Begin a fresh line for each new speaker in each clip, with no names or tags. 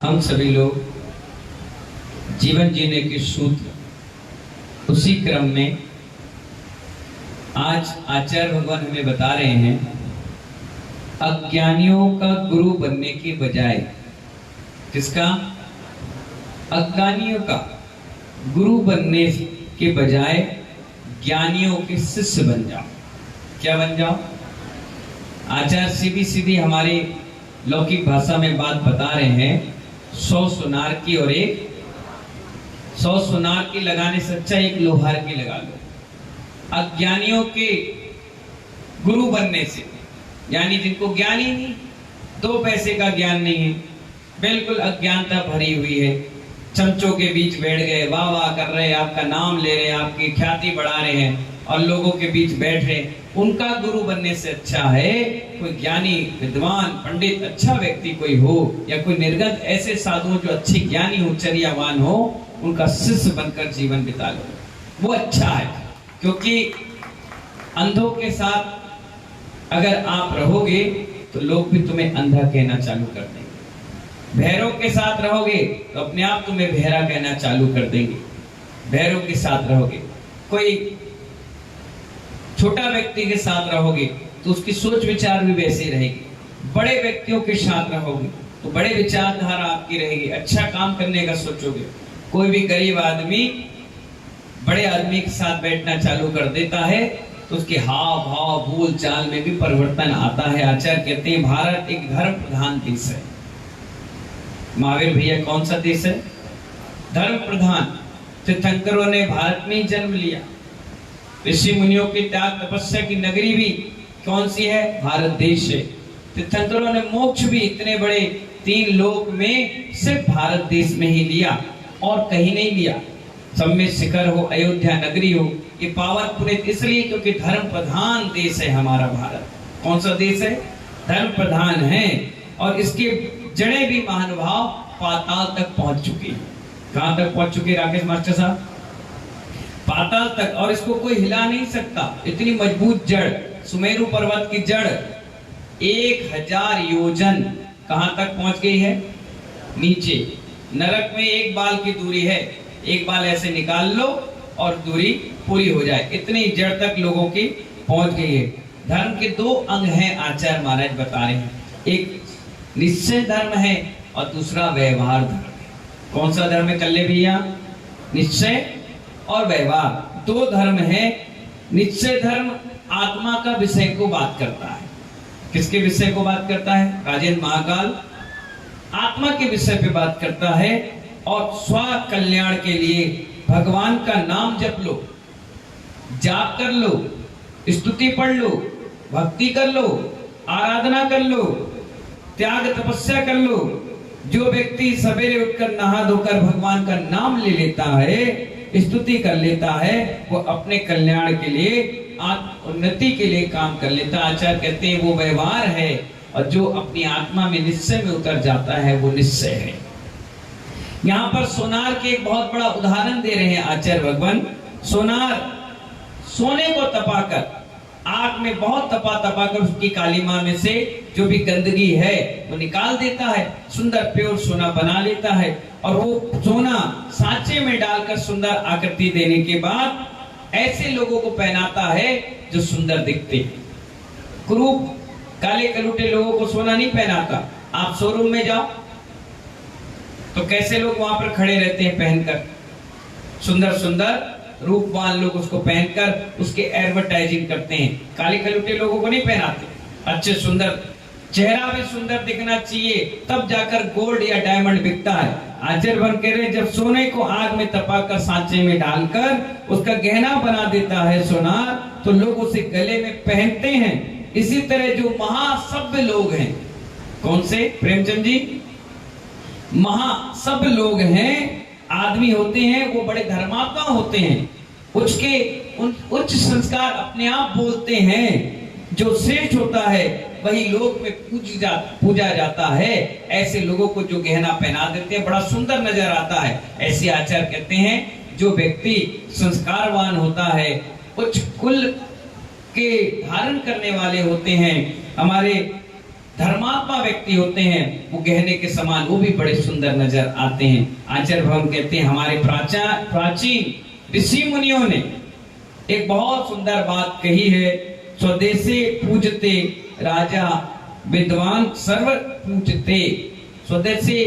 हम सभी लोग जीवन जीने के सूत्र उसी क्रम में आज आचार्य भगवान हमें बता रहे हैं, अज्ञानियों का गुरु बनने के बजाय, किसका? अज्ञानियों का गुरु बनने के बजाय ज्ञानियों के शिष्य बन जाओ। क्या बन जाओ? आचार्य सीधी सीधी हमारी लौकिक भाषा में बात बता रहे हैं, 100 सुनार की और 100 सुनार की लगाने से अच्छा एक लोहार की लगा लो। अज्ञानियों के गुरु बनने से, यानी जिनको ज्ञान ही नहीं, 2 पैसे का ज्ञान नहीं है, बिल्कुल अज्ञानता भरी हुई है, चमचों के बीच बैठ गए, वाह वाह कर रहे, आपका नाम ले रहे, आपकी ख्याति बढ़ा रहे हैं और लोगों के बीच बैठ रहे, उनका गुरु बनने से अच्छा है कोई ज्ञानी विद्वान पंडित अच्छा व्यक्ति कोई हो, या कोई निर्गत ऐसे साधु जो अच्छे ज्ञानी हो, चर्यावान हो, उनका शिष्य बनकर जीवन बिता लो। वो अच्छा है, क्योंकि अंधों के साथ अगर आप रहोगे तो लोग भी तुम्हें अंधा कहना चालू कर देंगे। भैरव के साथ रहोगे तो अपने आप तुम्हें बहरा कहना चालू कर देंगे। भैरव के साथ रहोगे, कोई छोटा व्यक्ति के साथ रहोगे तो उसकी सोच विचार भी वैसी रहेगी। बड़े व्यक्तियों के साथ रहोगे तो बड़े विचारधारा आपकी रहेगी, अच्छा काम करने का सोचोगे। कोई भी गरीब आदमी बड़े आदमी के साथ बैठना चालू कर देता है तो उसके हाव भाव बोल चाल में भी परिवर्तन आता है। आचार्य कहते हैं भारत एक धर्म प्रधान देश है। महावीर भैया कौन सा देश है? धर्म प्रधान। तीर्थंकरों ने भारत में ही जन्म लिया। ऋषि मुनियों की त्याग तपस्या की नगरी भी कौन सी है? भारत देश है। तीर्थंकरों ने मोक्ष भी इतने बड़े 3 लोक में सिर्फ भारत देश में ही लिया और कहीं नहीं लिया। सब में शिखर हो, अयोध्या नगरी हो, ये पावन पुनीत इसलिए क्योंकि धर्म प्रधान देश है हमारा भारत। कौन सा देश है? धर्म प्रधान है। और इसके जड़ें भी महानुभाव पाताल तक पहुंच चुकी है। कहां तक पहुंच चुकी है राकेश मास्टर साहब? पाताल तक। और इसको कोई हिला नहीं सकता, इतनी मजबूत जड़। सुमेरु पर्वत की जड़ 1000 योजन कहां तक पहुंच गई है? नीचे। नरक में 1 बाल की दूरी है, 1 बाल ऐसे निकाल लो और दूरी पूरी हो जाए, इतनी जड़ तक लोगों की पहुंच गई है। धर्म के 2 अंग हैं, आचार्य महाराज बता रहे हैं। एक निश्चय धर्म है और दूसरा व्यवहार धर्म है। कौन सा धर्म है कल्ले भैया? निश्चय और व्यवहार, 2 धर्म है। निश्चय धर्म आत्मा का विषय को बात करता है। किसके विषय को बात करता है? राजेंद्र महाकाल आत्मा के विषय पे बात करता है। और स्व कल्याण के लिए भगवान का नाम जप लो, जाप कर लो, स्तुति पढ़ लो, भक्ति कर लो, आराधना कर लो, त्याग तपस्या कर लो। जो व्यक्ति सवेरे उठकर नहा धोकर भगवान का नाम ले लेता है, स्तुति कर लेता है, वो अपने कल्याण के लिए, उन्नति के लिए काम कर लेता। आचार्य कहते हैं वो व्यवहार है, और जो अपनी आत्मा में निश्चय में उतर जाता है वो निश्चय है। यहाँ पर सोनार के एक बहुत बड़ा उदाहरण दे रहे हैं आचार्य भगवान। सोनार सोने को तपाकर, आग में बहुत तपाकर उसकी कालीमा में से जो भी गंदगी है वो निकाल देता है, सुंदर प्योर सोना बना लेता है। और वो सोना सांचे में डालकर सुंदर आकृति देने के बाद ऐसे लोगों को पहनाता है जो सुंदर दिखते हैं। कुरूप काले कलूटे लोगों को सोना नहीं पहनाता। आप शोरूम में जाओ तो कैसे लोग वहां पर खड़े रहते हैं पहनकर, सुंदर सुंदर रूपवान लोग उसको पहनकर उसके एडवर्टाइजिंग करते हैं। काले कलूटे लोगों को नहीं पहनाते। अच्छे सुंदर, चेहरा भी सुंदर दिखना चाहिए, तब जाकर गोल्ड या डायमंड बिकता है। आचार्य भगवान कह रहे जब सोने को आग में तपाकर सांचे में डालकर उसका गहना बना देता है सोनार, तो लोग उसे गले में पहनते हैं। इसी तरह जो महासभ्य लोग हैं, कौन से प्रेमचंद जी? महासभ्य लोग हैं, आदमी होते हैं, वो बड़े धर्मात्मा होते हैं, उच्च संस्कार अपने आप बोलते हैं। जो श्रेष्ठ होता है वही लोक में पूजा जाता है। ऐसे लोगों को जो गहना पहना देते हैं बड़ा सुंदर नजर आता है। ऐसे आचार्य कहते हैं जो व्यक्ति संस्कारवान होता है, उच्च कुल के धारण करने वाले होते हैं, हमारे धर्मात्मा व्यक्ति होते हैं वो गहने के समान, वो भी बड़े सुंदर नजर आते हैं। आचार्य भगवान कहते हैं हमारे प्राचीन ऋषि मुनियों ने एक बहुत सुंदर बात कही है, स्वदेशे पूजते राजा विद्वान सर्व पूजते। स्वदेशे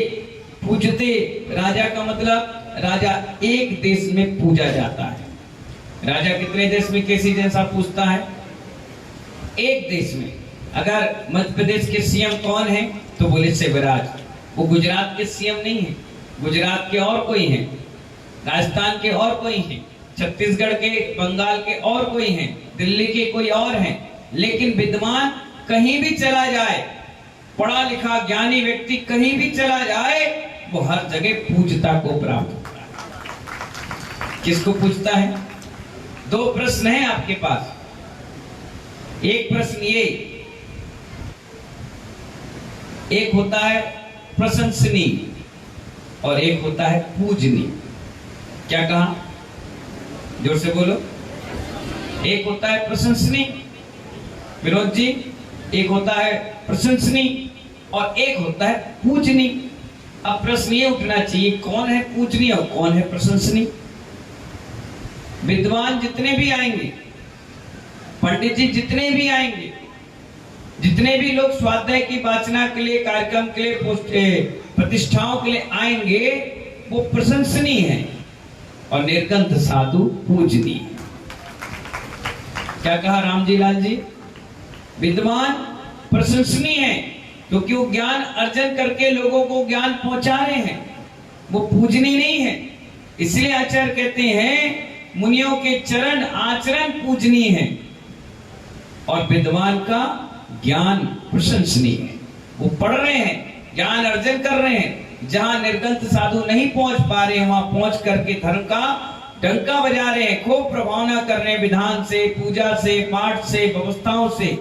पूजते राजा का मतलब राजा एक देश में पूजा जाता है। राजा कितने देश में किसी जैसा पूछता है? एक देश में। अगर मध्य प्रदेश के सीएम कौन है तो बोले शिवराज, वो गुजरात के सीएम नहीं है, गुजरात के और कोई है, राजस्थान के और कोई है, छत्तीसगढ़ के, बंगाल के और कोई है, दिल्ली के कोई और है। लेकिन विद्वान कहीं भी चला जाए, पढ़ा लिखा ज्ञानी व्यक्ति कहीं भी चला जाए, वो हर जगह पूज्यता को प्राप्त होता है। किसको पूजता है? दो प्रश्न हैं आपके पास। एक प्रश्न ये, एक होता है प्रशंसनीय और एक होता है पूजनीय। क्या कहा? जोर से बोलो। एक होता है प्रशंसनीय, विनोद जी, एक होता है प्रशंसनीय और एक होता है पूजनीय। अब प्रश्न ये उठना चाहिए, कौन है पूजनीय और कौन है प्रशंसनीय? विद्वान जितने भी आएंगे, पंडित जी जितने भी आएंगे, जितने भी लोग स्वाध्याय की वाचना के लिए, कार्यक्रम के लिए, प्रतिष्ठाओं के लिए आएंगे, वो प्रशंसनीय है और निर्गंथ साधु पूजनीय है। क्या कहा रामजी लाल जी? विद्वान प्रशंसनीय है क्योंकि वो ज्ञान अर्जन करके लोगों को ज्ञान पहुंचा रहे हैं, वो पूजनीय नहीं है। इसलिए आचार्य कहते हैं मुनियों के चरण आचरण पूजनीय है और विद्वान का ज्ञान प्रशंसनीय है। वो पढ़ रहे हैं, ज्ञान अर्जन कर रहे हैं, जहां निर्गंथ साधु नहीं पहुंच पा रहे वहां पहुंच करके धर्म का डंका बजा रहे हैं, खूब प्रभावना कर रहे हैं, विधान से, पूजा से, पाठ से, व्यवस्थाओं से,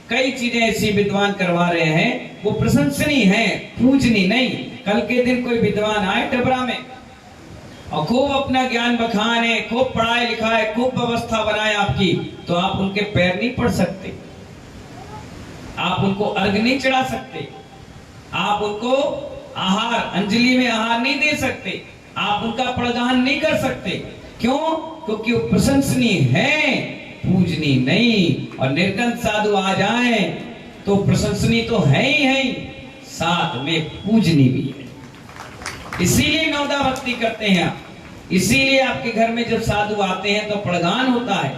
कई चीजें ऐसी विद्वान करवा रहे हैं, वो प्रशंसनीय है, पूजनीय नहीं। कल के दिन कोई विद्वान आए डबरा में और खूब अपना ज्ञान बखाने, खूब पढ़ाई लिखाए, खूब व्यवस्था बनाए आपकी, तो आप उनके पैर नहीं पड़ सकते, आप उनको अर्घ नहीं चढ़ा सकते, आप उनको आहार, अंजलि में आहार नहीं दे सकते, आप उनका प्रदान नहीं कर सकते। क्यों? क्योंकि वो प्रशंसनीय है, पूजनीय नहीं। और निर्गंथ साधु आ जाए तो प्रशंसनीय तो है ही, साथ में पूजनीय भी है। इसीलिए नवदा भक्ति करते हैं आप, इसीलिए आपके घर में जब साधु आते हैं तो प्रदान होता है,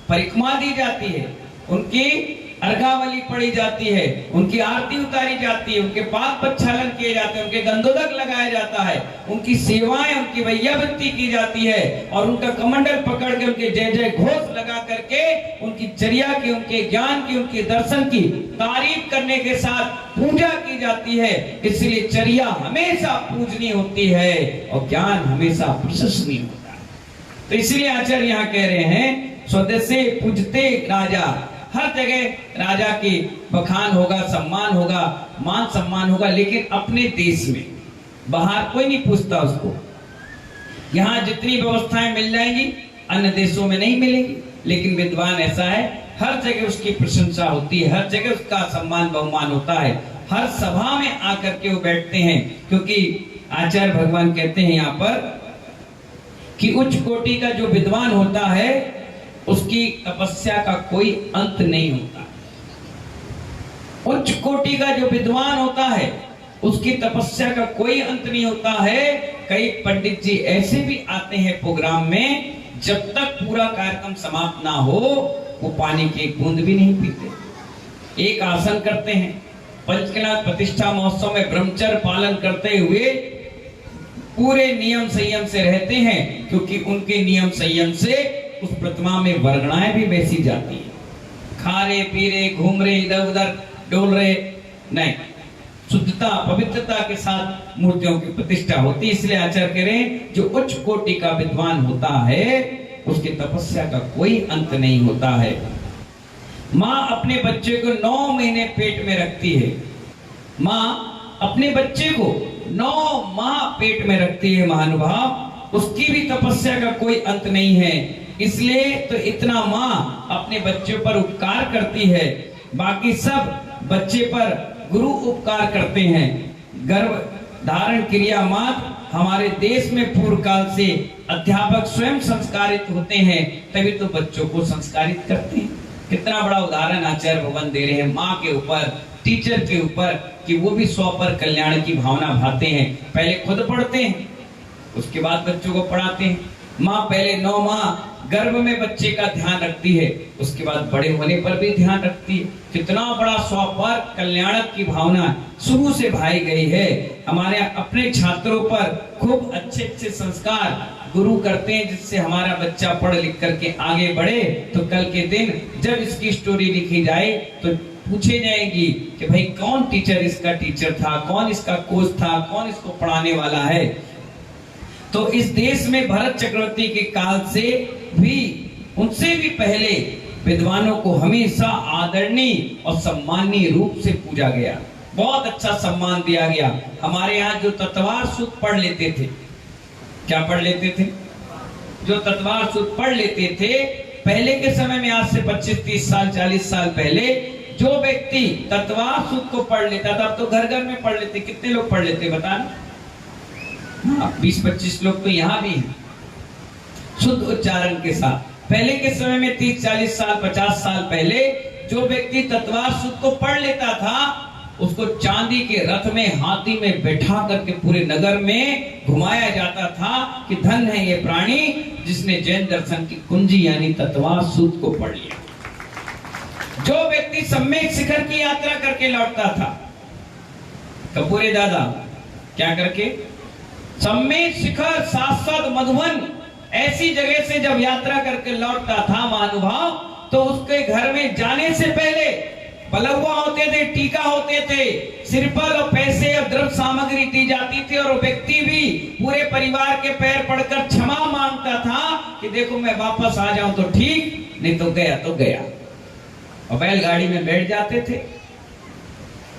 परिक्रमा दी जाती है, उनकी अर्घावली पड़ी जाती है, उनकी आरती उतारी जाती है, उनके पाद प्रक्षालन किए जाते हैं, उनके गंधोदक लगाया जाता है, उनकी सेवाएं, उनकी वैयावृत्ति की जाती है और उनका कमंडल पकड़ के उनके जय जय घोष लगा करके उनकी चर्या की, उनके ज्ञान की, उनके दर्शन की तारीफ करने के साथ पूजा की जाती है। इसलिए चर्या हमेशा पूजनीय होती है और ज्ञान हमेशा प्रशंसनीय होता है। तो इसलिए आचार्य यहाँ कह रहे हैं स्वदेशे पूजते राजा, हर जगह राजा की बखान होगा, सम्मान होगा, मान सम्मान होगा, लेकिन अपने देश में, बाहर कोई नहीं पूछता उसको। यहाँ जितनी व्यवस्थाएं मिल जाएंगी अन्य देशों में नहीं मिलेंगी, लेकिन विद्वान ऐसा है, हर जगह उसकी प्रशंसा होती है, हर जगह उसका सम्मान बहुमान होता है, हर सभा में आकर के वो बैठते हैं। क्योंकि आचार्य भगवान कहते हैं यहाँ पर कि उच्च कोटि का जो विद्वान होता है उसकी तपस्या का कोई अंत नहीं होता। उच्च कोटि का जो विद्वान होता है उसकी तपस्या का कोई अंत नहीं होता है। कई पंडित जी ऐसे भी आते हैं प्रोग्राम में, जब तक पूरा कार्यक्रम समाप्त ना हो वो पानी की एक बूंद भी नहीं पीते। एक आसन करते हैं, पंचकनाथ प्रतिष्ठा महोत्सव में ब्रह्मचर्य पालन करते हुए पूरे नियम संयम से रहते हैं, क्योंकि उनके नियम संयम से उस प्रतिमा में वर्गणाएं भी वैसी जाती है। खा रहे, पी रहे, घूम रहे, इधर उधर डोल रहे नहीं, शुद्धता पवित्रता के साथ मूर्तियों की प्रतिष्ठा होती है। इसलिए आचार्य कह रहे हैं जो उच्च कोटि का विद्वान होता है उसकी तपस्या का कोई अंत नहीं होता है। माँ अपने बच्चे को 9 महीने पेट में रखती है, माँ अपने बच्चे को 9 माह पेट में रखती है महानुभाव, उसकी भी तपस्या का कोई अंत नहीं है। इसलिए तो इतना माँ अपने बच्चों पर उपकार करती है, बाकी सब बच्चे पर गुरु उपकार करते हैं। गर्भ धारण क्रिया मात्र हमारे देश में पूर्व काल से अध्यापक स्वयं संस्कारित होते हैं, तभी तो बच्चों को संस्कारित करते हैं। कितना बड़ा उदाहरण आचार्य भगवान दे रहे हैं माँ के ऊपर, टीचर के ऊपर, कि वो भी 100 पर कल्याण की भावना भाते हैं। पहले खुद पढ़ते हैं, उसके बाद बच्चों को पढ़ाते हैं। माँ पहले 9 माह गर्भ में बच्चे का ध्यान रखती है, उसके बाद बड़े होने पर भी ध्यान रखती है। कितना बड़ा 100 पर कल्याण की भावना शुरू से भाई गई है। हमारे अपने छात्रों पर खूब अच्छे अच्छे संस्कार गुरु करते हैं, जिससे हमारा बच्चा पढ़ लिख करके आगे बढ़े, तो कल के दिन जब इसकी स्टोरी लिखी जाए तो पूछे जाएगी कि भाई कौन टीचर इसका टीचर था, कौन इसका कोच था, कौन इसको पढ़ाने वाला है। तो इस देश में भरत चक्रवर्ती के काल से भी, उनसे भी पहले विद्वानों को हमेशा आदरणीय और सम्माननीय रूप से पूजा गया, बहुत अच्छा सम्मान दिया गया। हमारे यहाँ जो तत्वार सूत्र पढ़ लेते थे, क्या पढ़ लेते थे? जो तत्वार सूत्र पढ़ लेते थे पहले के समय में, आज से 25-30 साल 40 साल पहले, जो व्यक्ति तत्वार सूत्र को पढ़ लेता था, अब तो घर घर में पढ़ लेते। कितने लोग पढ़ लेते बताना? 20-25 लोग तो यहाँ भी हैं, शुद्ध उच्चारण के साथ। पहले के समय में 30-40 साल 50 साल पहले जो व्यक्ति तत्वार सूत्र को पढ़ लेता था, उसको चांदी के रथ में, हाथी में बैठा करके पूरे नगर में घुमाया जाता था कि धन है ये प्राणी जिसने जैन दर्शन की कुंजी यानी तत्वार सूत्र को पढ़ लिया। जो व्यक्ति सम्यक शिखर की यात्रा करके लौटता था, कपूरे दादा क्या करके, सम्यक शिखर शाश्वत मधुबन ऐसी जगह से जब यात्रा करके लौटता था महानुभाव, तो उसके घर में जाने से पहले बलुआ होते थे, टीका होते थे, सिरपल और पैसे और द्रव्य सामग्री दी जाती थी, और व्यक्ति भी पूरे परिवार के पैर पड़कर क्षमा मांगता था कि देखो मैं वापस आ जाऊं तो ठीक, नहीं तो गया। और बैलगाड़ी में बैठ जाते थे,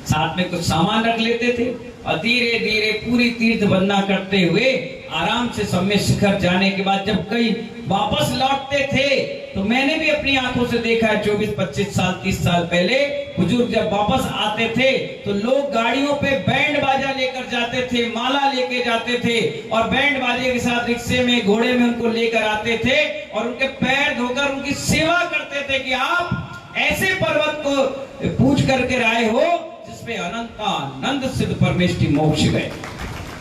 साथ में कुछ सामान रख लेते थे, और धीरे धीरे पूरी तीर्थ बंदना करते हुए आराम से सम्यक शिखर जाने के बाद जब कई वापस लौटते थे, तो मैंने भी अपनी आंखों से देखा है 24-25 साल 30 साल पहले बुजुर्ग जब वापस आते थे तो लोग गाड़ियों पे बैंड बाजा लेकर जाते थे, माला लेके जाते थे, और बैंड बाजे के साथ रिक्शे में, घोड़े में उनको लेकर आते थे, और उनके पैर धोकर उनकी सेवा करते थे कि आप ऐसे पर्वत को पूज करके आए हो जिसपे अनंतानंद सिद्ध परमेष्टि मोक्ष गए।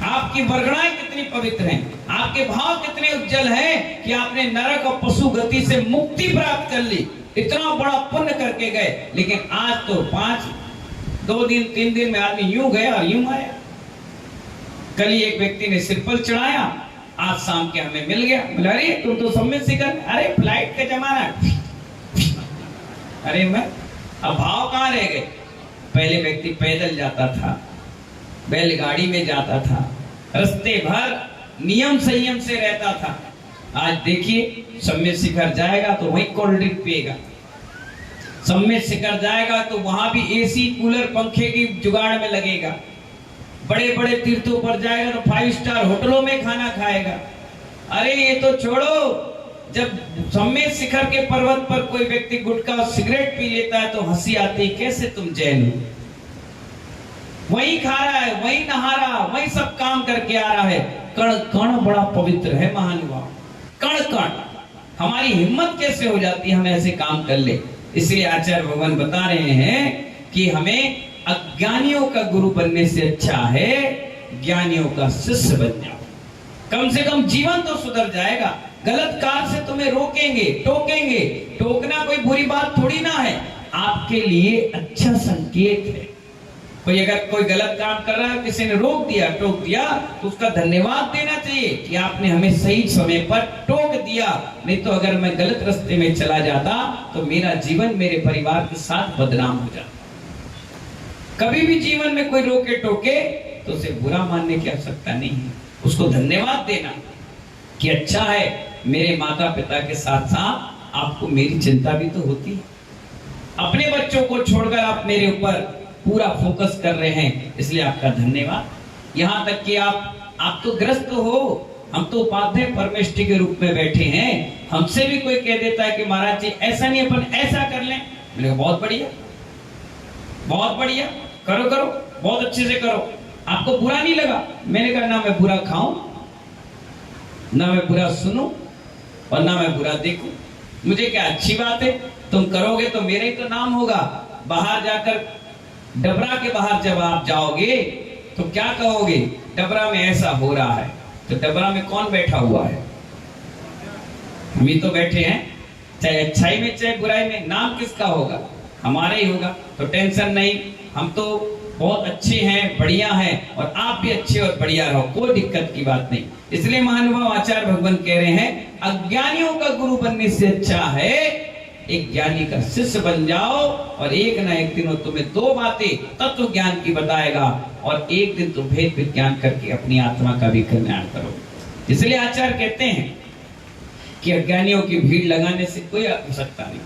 आपकी वर्गणाएं कितनी पवित्र हैं, आपके भाव कितने उज्जवल हैं कि आपने नरक और पशु गति से मुक्ति प्राप्त कर ली, इतना बड़ा पुण्य करके गए। लेकिन आज तो 2 दिन 3 दिन में आदमी यूं गया और यूं आया। कल ही एक व्यक्ति ने सिरपल चढ़ाया, आज शाम के हमें मिल गया, बोला अरे तुम तो सम्यक शिखर, अरे फ्लाइट का जमाना, अरे मैं अब भाव कहाँ रह गए? पहले व्यक्ति पैदल जाता था, बैलगाड़ी में जाता था, रास्ते भर नियम संयम से रहता था। आज देखिए सम्यक शिखर जाएगा तो वहीं कोल्ड ड्रिंक पिएगा, सम्यक शिखर जाएगा तो वहां भी एसी कूलर पंखे की जुगाड़ में लगेगा, बड़े बड़े तीर्थों पर जाएगा तो 5 स्टार होटलों में खाना खाएगा। अरे ये तो छोड़ो, जब सम्यक शिखर के पर्वत पर कोई व्यक्ति गुटखा और सिगरेट पी लेता है तो हंसी आती, कैसे तुम जैन हो? वही खा रहा है, वही नहा रहा, वही सब काम करके आ रहा है। कण कण बड़ा पवित्र है महानुभाव, कण कण। हमारी हिम्मत कैसे हो जाती है हम ऐसे काम कर ले? इसलिए आचार्य भगवान बता रहे हैं कि हमें अज्ञानियों का गुरु बनने से अच्छा है ज्ञानियों का शिष्य बन जाओ। कम से कम जीवन तो सुधर जाएगा। गलत कार से तुम्हें रोकेंगे, टोकेंगे, टोकना कोई बुरी बात थोड़ी ना है, आपके लिए अच्छा संकेत है। कोई अगर कोई गलत काम कर रहा है, किसी ने रोक दिया, टोक दिया, तो उसका धन्यवाद देना चाहिए कि आपने हमें सही समय पर टोक दिया। नहीं तो अगर मैं गलत रास्ते में चला जाता तो मेरा जीवन मेरे परिवार के साथ बदनाम हो जाता। कभी भी जीवन में कोई रोके टोके तो उसे बुरा मानने की आवश्यकता नहीं है, उसको धन्यवाद देना कि अच्छा है मेरे माता पिता के साथ साथ आपको मेरी चिंता भी तो होती है। अपने बच्चों को छोड़कर आप मेरे ऊपर पूरा फोकस कर रहे हैं, इसलिए आपका धन्यवाद। यहाँ तक कि आप तो ग्रस्त हो, हम तो उपाध्याय परमेष्टि के रूप में बैठे हैं। हमसे भी कोई कह देता है कि महाराज जी ऐसा नहीं, अपन ऐसा कर लें, मैंने कहा बहुत बढ़िया, बहुत बढ़िया। करो करो, बहुत अच्छे से करो। आपको बुरा नहीं लगा? मैंने कहा ना मैं बुरा खाऊं, ना मैं बुरा सुनूं और ना मैं बुरा देखूं। मुझे क्या अच्छी बात है, तुम करोगे तो मेरा ही तो नाम होगा। बाहर जाकर, डबरा के बाहर जब आप जाओगे तो क्या कहोगे? डबरा में ऐसा हो रहा है। तो डबरा में कौन बैठा हुआ है? हम ही तो बैठे हैं, चाहे अच्छाई में चाहे बुराई में। नाम किसका होगा? हमारा ही होगा। तो टेंशन नहीं, हम तो बहुत अच्छे हैं, बढ़िया हैं, और आप भी अच्छे और बढ़िया रहो, कोई दिक्कत की बात नहीं। इसलिए महानुभाव आचार्य भगवान कह रहे हैं, अज्ञानियों का गुरु बनने से अच्छा है एक ज्ञानी का शिष्य बन जाओ, और एक ना एक दिन वो तुम्हें दो बातें तत्व ज्ञान की बताएगा, और एक दिन तुम भेद विज्ञान करके अपनी आत्मा का भी कल्याण करो। इसलिए आचार्य कहते हैं कि अज्ञानियों की भीड़ लगाने से कोई आवश्यकता नहीं,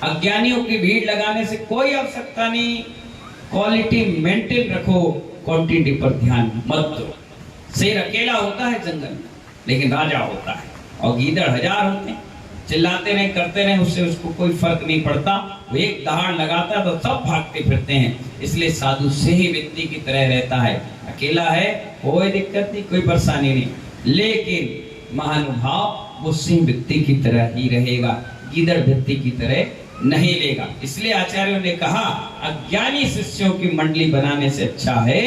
अज्ञानियों की भीड़ लगाने से कोई आवश्यकता नहीं। क्वालिटी मेंटेन रखो, क्वांटिटी पर ध्यान मत दो। शेर अकेला होता है जंगल में, लेकिन राजा होता है, और गीदड़ हजार होते हैं, चिल्लाते रहे करते रहे, उससे उसको कोई फर्क नहीं पड़ता। वो एक दहाड़ लगाता है तो सब भागते फिरते हैं। इसलिए साधु सिंह व्यक्ति की तरह रहता है, अकेला है कोई दिक्कत नहीं, कोई परेशानी नहीं, लेकिन महानुभाव वो सिंह व्यक्ति की तरह ही रहेगा, गीदड़ व्यक्ति की तरह नहीं लेगा। इसलिए आचार्यों ने कहा, अज्ञानी शिष्यों की मंडली बनाने से अच्छा है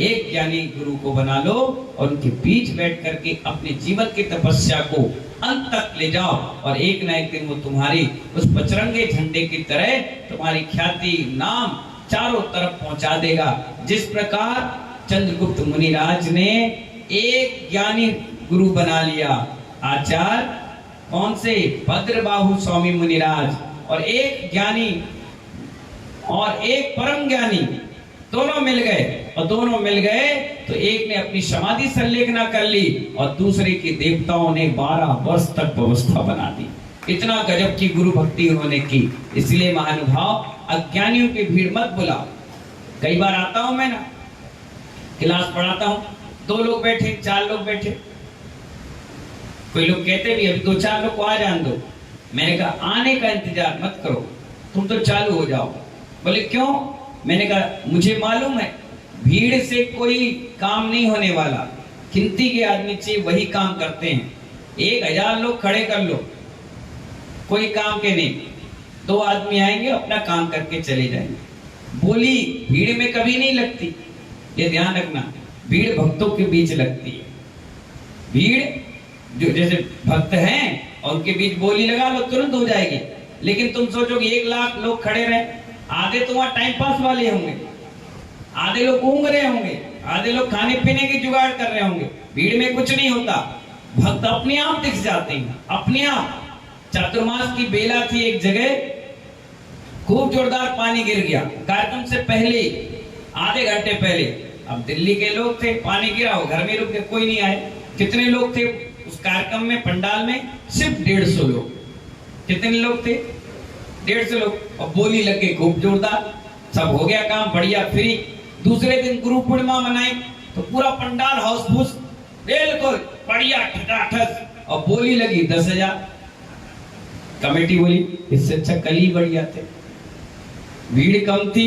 एक ज्ञानी गुरु को बना लो, और उनके बीच बैठ करके अपने जीवन की तपस्या को अंत तक ले जाओ, और एक ना एक दिन वो तुम्हारी उस पचरंगे झंडे की तरह तुम्हारी ख्याति नाम चारों तरफ पहुंचा देगा। जिस प्रकार चंद्रगुप्त मुनिराज ने एक ज्ञानी गुरु बना लिया, आचार्य कौन से? भद्रबाहु स्वामी मुनिराज, और एक ज्ञानी और एक परम ज्ञानी, दोनों मिल गए, और दोनों मिल गए तो एक ने अपनी समाधि संलेखना कर ली, और दूसरे की देवताओं ने 12 वर्ष तक व्यवस्था बना दी। इतना गजब की गुरु भक्ति उन्होंने की। इसलिए महानुभाव अज्ञानियों की भीड़ मत बुलाओ। कई बार आता हूं मैं ना, क्लास पढ़ाता हूं, 2 लोग बैठे, 4 लोग बैठे, कोई लोग कहते भी अभी 2-4 लोग को आ जान दो। मैंने कहा आने का इंतजार मत करो, तुम तो चालू हो जाओ। बोले क्यों? मैंने कहा मुझे मालूम है भीड़ से कोई काम नहीं होने वाला, गिनती के आदमी चाहिए, वही काम करते हैं। 1000 लोग खड़े कर लो, कोई काम के नहीं, 2 आदमी आएंगे अपना काम करके चले जाएंगे। बोली भीड़ में कभी नहीं लगती, ये ध्यान रखना, भीड़ भक्तों के बीच लगती है। भीड़ जो जैसे भक्त हैं और उनके बीच बोली लगा लो, तुरंत हो जाएगी। लेकिन तुम सोचोगे 1 लाख लोग खड़े रहे, आधे तो वहां टाइम पास वाले होंगे, आधे लोग घूम रहे होंगे, आधे लोग खाने पीने की जुगाड़ कर रहे होंगे। भीड़ में कुछ नहीं होता, भक्त अपने आप दिख जाते हैं, अपने आप। चातुर्मास की बेला थी एक जगह, खूब जोरदार पानी गिर गया कार्यक्रम से पहले, आधे घंटे पहले। अब दिल्ली के लोग थे, पानी गिरा, वो घर में रुक गए, कोई नहीं आए। कितने लोग थे उस कार्यक्रम में? पंडाल में सिर्फ 150 लोग। कितने लोग थे? 150 लोग। और बोली लग गई खूब जोरदार, सब हो गया काम बढ़िया, फ्री। दूसरे दिन गुरु पूर्णिमा मनाई तो पूरा पंडाल हाउसफुल, बिल्कुल बढ़िया ठठाठस, और बोली लगी 10,000। कमेटी बोली इससे अच्छा कल ही बढ़िया थे, भीड़ कम थी,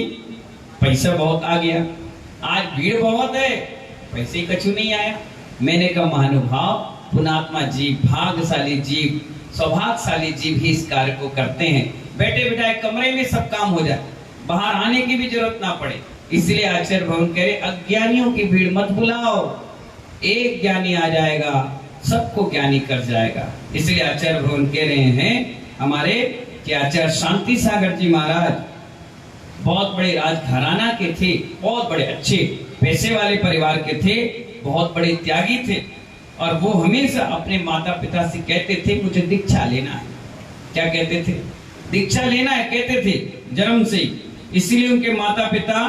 पैसा बहुत आ गया। आज भीड़ बहुत है, पैसे कछु नहीं आया। मैंने कहा महानुभाव, पुणात्मा जीव, भाग्यशाली जीव, सौभाग्यशाली जीव ही इस कार्य को करते हैं। बैठे बिठाए कमरे में सब काम हो जाए, बाहर आने की भी जरूरत ना पड़े। इसलिए आचार्य भगवान कह रहे, अज्ञानियों की भीड़ मत बुलाओ, एक ज्ञानी आ जाएगा, सबको ज्ञानी कर जाएगा। इसलिए आचार्य भगवान कह रहे हैं हमारे कि आचार्य शांति सागर जी महाराज बहुत बड़े राजघराना के थे, बहुत बड़े अच्छे पैसे वाले परिवार के थे, बहुत बड़े त्यागी थे, और वो हमेशा अपने माता पिता से कहते थे मुझे दीक्षा लेना है। क्या कहते थे? दीक्षा लेना है कहते थे जन्म से। इसलिए उनके माता पिता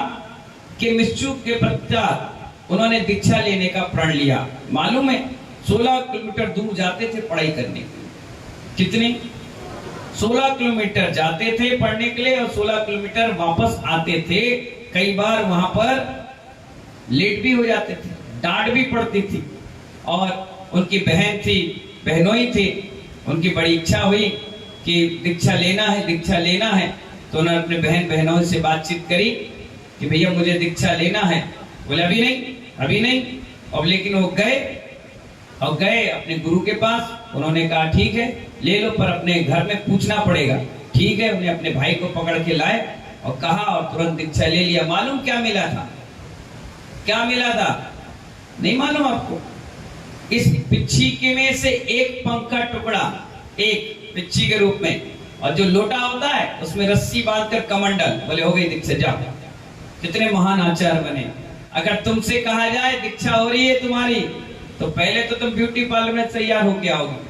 के मृत्यु के पश्चात उन्होंने दीक्षा लेने का प्रण लिया। मालूम है 16 किलोमीटर दूर जाते थे पढ़ाई करने के लिए। कितने? 16 किलोमीटर जाते थे पढ़ने के लिए, और 16 किलोमीटर वापस आते थे। कई बार वहां पर लेट भी हो जाते थे, डांट भी पड़ती थी। और उनकी बहन थी, बहनोई थी, उनकी बड़ी इच्छा हुई कि दीक्षा लेना है, दीक्षा लेना है। तो उन्होंने अपने बहन बहनों से बातचीत करी, कि भैया मुझे दीक्षा लेना है। बोले अभी नहीं, अभी नहीं। अब लेकिन वो गए अपने गुरु के पास। उन्होंने कहा ठीक है ले लो, पर अपने घर में पूछना पड़ेगा। ठीक है, उन्हें अपने भाई को पकड़ के लाए और कहा और तुरंत दीक्षा ले लिया। मालूम क्या मिला था? क्या मिला था? नहीं मालूम आपको? इस पिच्छी के में से एक पंख का टुकड़ा, एक पिच्छी के रूप में, और जो लोटा होता है उसमें रस्सी बांधकर कमंडल। बोले हो गई दीक्षा, जाओ। कितने महान आचार्य बने। अगर तुमसे कहा जाए दीक्षा हो रही है तुम्हारी, तो पहले तो तुम ब्यूटी पार्लर में तैयार होके आओगे,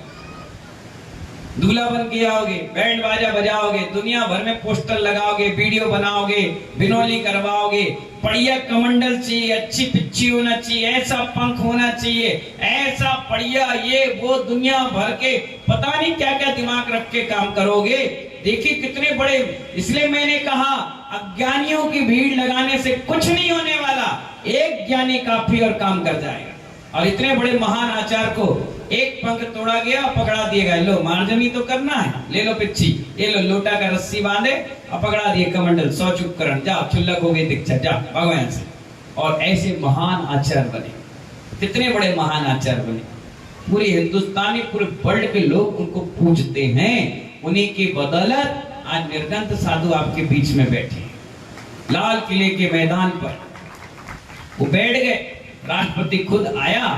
दूल्हा बन के आओगे, बैंड बाजा बजाओगे, दुनिया भर में पोस्टर लगाओगे, वीडियो बनाओगे, बिनौली करवाओगे। बढ़िया कमंडल चाहिए, अच्छी पिच्ची होना चाहिए, ऐसा पंख होना चाहिए, ऐसा बढ़िया ये वो, दुनिया भर के पता नहीं क्या क्या दिमाग रख के काम करोगे। देखिए कितने बड़े। इसलिए मैंने कहा अज्ञानियों की भीड़ लगाने से कुछ नहीं होने वाला, एक ज्ञानी काफी और काम कर जाएगा। और इतने बड़े महान आचार्य को एक पंख तोड़ा गया, पकड़ा दिया गया। लो मार्जनी तो करना है, ले लो पिच्छी, ये लो लोटा का रस्सी बांधे और पकड़ा दिए कमंडल, शौच उपकरण, जाओ क्षुल्लक हो गई दीक्षा, जाओ भागो यहाँ से। और ऐसे महान आचार्य बने, कितने बड़े महान आचार्य बने। पूरे हिंदुस्तानी, पूरे वर्ल्ड के लोग उनको पूजते हैं। उन्हीं की बदौलत आज निर्गंत साधु आपके बीच में बैठे। लाल किले के मैदान पर वो बैठ गए, राष्ट्रपति खुद आया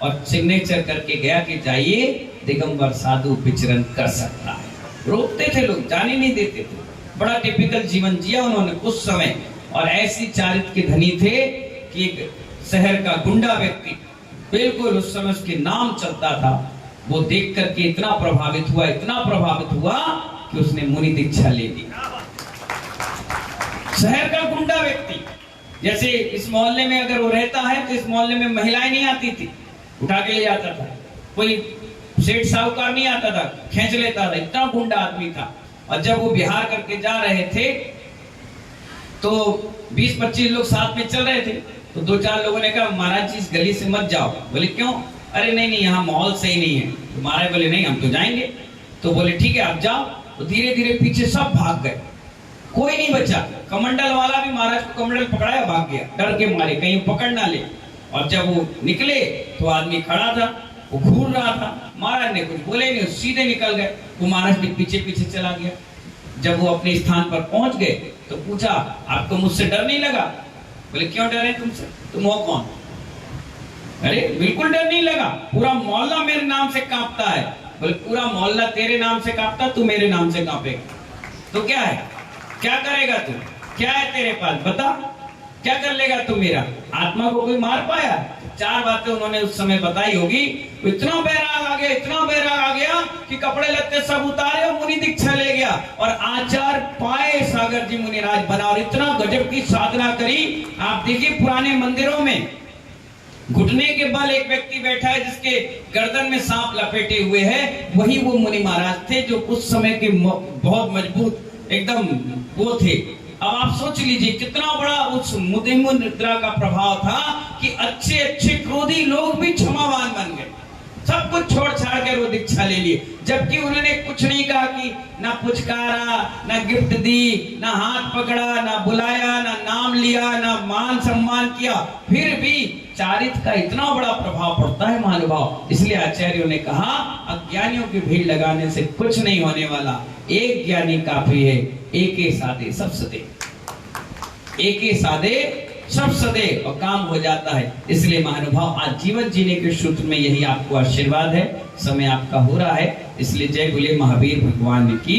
और सिग्नेचर करके गया कि जाइए दिगंबर साधु विचरण कर सकता है। रोकते थे लोग, जाने नहीं देते थे। बड़ा टिपिकल जीवन जिया उन्होंने उस समय। और ऐसी चारित्र के धनी थे कि एक शहर का गुंडा व्यक्ति, बिल्कुल उस समय उसके नाम चलता था, वो देख करके इतना प्रभावित हुआ कि उसने मुनि दीक्षा ले ली। शहर का गुंडा व्यक्ति, जैसे इस मोहल्ले में अगर वो रहता है तो इस मोहल्ले में महिलाएं नहीं आती थी, उठा के ले जाता था। कोई सेठ साहूकार नहीं आता था, खींच लेता था, इतना गुंडा आदमी था। और जब वो बिहार करके जा रहे थे तो 20-25 लोग साथ में चल रहे थे, तो 2-4 लोगों ने कहा महाराज जी इस गली से मत जाओ। बोले क्यों? अरे नहीं यहाँ माहौल सही नहीं है। तो महाराज बोले नहीं हम तो जाएंगे। तो बोले ठीक है आप जाओ। तो धीरे धीरे पीछे सब भाग गए, कोई नहीं बचा। कमंडल वाला भी महाराज को कमंडल पकड़ाया, भाग गया डर के मारे कहीं पकड़ ना ले। और जब वो निकले तो आदमी खड़ा था, वो घूर रहा था। महाराज ने कुछ बोले नहीं, सीधे निकल गए। वो महाराज के पीछे पीछे चला गया। जब वो अपने स्थान पर पहुंच गए तो पूछा आपको मुझसे डर नहीं लगा? बोले क्यों डरे तुमसे, तुम हो कौन? अरे बिल्कुल डर नहीं लगा, पूरा मोहल्ला मेरे नाम से कांपता है। बोले पूरा मोहल्ला तेरे नाम से कांपता, तू मेरे नाम से कांपेगा तो क्या है? क्या करेगा तू? क्या है तेरे पास बता, क्या कर लेगा तू? मेरा आत्मा को कोई मार पाया? 4 बातें उन्होंने उस समय बताई होगी। इतना बैराग आ गया कि कपड़े लत्ते सब उतारे और मुनि दीक्षा ले गया। और आचार्य पाए सागर जी मुनिराज बना और इतना गजब की साधना करी। आप देखिए पुराने मंदिरों में घुटने के बल एक व्यक्ति बैठा है जिसके गर्दन में सांप लपेटे हुए है, वही वो मुनि महाराज थे जो उस समय के बहुत मजबूत एकदम वो थे। अब आप सोच लीजिए कितना बड़ा उस मुदिम निद्रा का प्रभाव था कि अच्छे अच्छे क्रोधी लोग भी क्षमावान बन गए। सब कुछ छोड़ छाड़ कर वो दीक्षा ले लिए, जबकि उन्होंने कुछ नहीं कहा कि ना पुचकारा, ना गिफ्ट दी, ना हाथ पकड़ा, ना बुलाया, ना नाम लिया, ना मान सम्मान किया। फिर भी चारित्र का इतना बड़ा प्रभाव पड़ता है महानुभाव। इसलिए आचार्यों ने कहा अज्ञानियों की भीड़ लगाने से कुछ नहीं होने वाला, एक ज्ञानी काफी है। एके साधे सब सदे, एके साधे सब सदे और काम हो जाता है। इसलिए महानुभाव आज जीवन जीने के सूत्र में यही आपको आशीर्वाद है। समय आपका हो रहा है, इसलिए जय बोले महावीर भगवान की